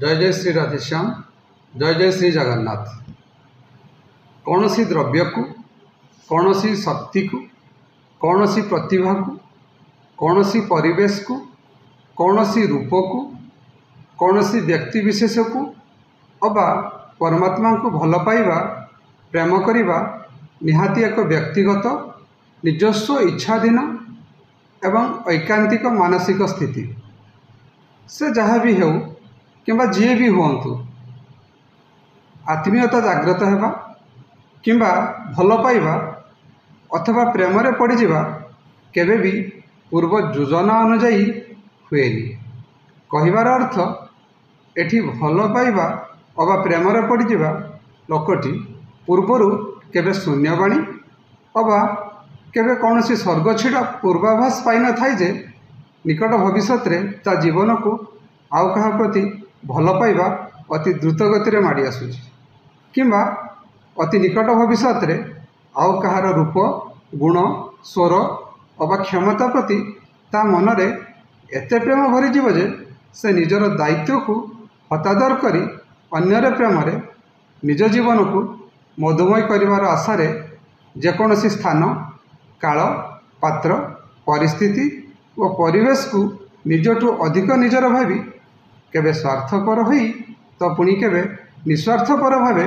जय जय श्री राधेश्याम। जय जय श्री जगन्नाथ। कौन सी द्रव्य को, कौन सी शक्ति को, कौन सी प्रतिभा को, कौन सी परिवेश को, कौन सी रूप को, कौन सी व्यक्ति विशेष को अबा परमात्मा को भल पाइबा प्रेम करिबा निहाती एक व्यक्तिगत निजस्व इच्छाधीन एवं ऐकांतिक मानसिक स्थिति। से जहाँ भी हो किंबा जी भी हुंतु, आत्मीयता जागृत होगा किंबा भल पाइबा अथवा प्रेम रे पड़ीजा केबे भी पूर्व योजना अनुजाई हुएनी। कहिबार अर्थ एठी भल पाइबा अबा प्रेम रे पड़ीजा लोकटी पूर्वर केबे शून्यवाणी अबा केबे कौन सी स्वर्ग छिड़ा पूर्वाभास पाई न थाई जे निकट भविष्य रे ता जीवन को आउ कहा प्रति भल पाइबा अति द्रुत गति रे माड़ी आसुची किंबा अति निकट भविष्य रे आउ कहार रूप गुण स्वर अबा क्षमता प्रति ता मन रे एते प्रेम भरी जीव जे से निजर दायित्व को हतादर करी अन्यर प्रेम रे निज जीवन को मधुमय करिवार आशा रे जेकोसी स्थान काल पात्र परिस्थिति और परिवेश को निजठू अधिक निजर भावी केबे स्वार्थपर होई तो पुणी केबे निस्वार्थपर भावे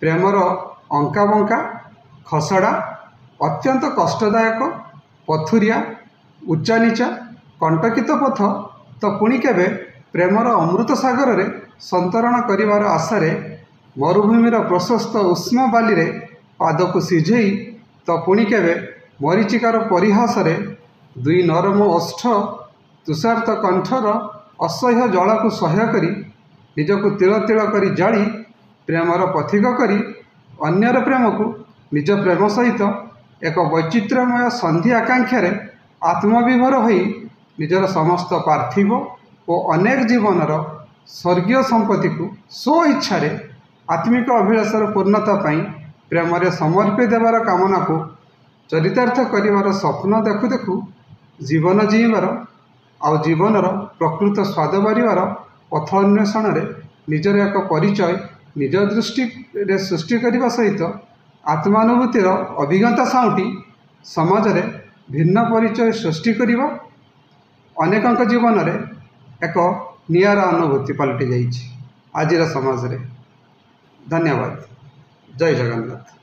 प्रेमर अंका बंका खसड़ा अत्यंत कष्टदायक पथुरिया उच्चा नीचा कंटकित पथ तो पुणी केबे प्रेमर अमृत सागर रे संतरण करिवार आशा रे मरुभूमिर प्रशस्त उष्म बाली रे पाद को सिझेई तो पुणी केबे मरीचिकार परिहास रे दुई नरम ओष्ठ तुषार्त कंठर असह्य जल को सह्य करी निजक तिल तिल करी जाली प्रेमर पथिक करी अन्यर प्रेम को निज प्रेम सहित एक वैचित्र्यमय संधि आकांक्षा आत्मविभोर होई निजर समस्त पार्थिव और अनेक जीवनर स्वर्गीय संपत्ति को स्व इच्छा आत्मिक अभिलाषर पूर्णता पाई प्रेम समर्पी देवार कामना को चरितार्थ करिवार स्वप्न देखु देखु जीवन जीवार आउ जीवनर प्रकृत स्वाद बारिवार पथ अन्वेषण रे निजर एक परिचय निज दृष्टि रे सृष्टि करने सहित आत्मानुभूतिर अभिज्ञता साउटी समाज रे भिन्न परिचय सृष्टि करिवा अनेकंक जीवन रे एक नियारा अनुभूति पलटि जाइछि आजिर समाज रे। धन्यवाद। जय जगन्नाथ।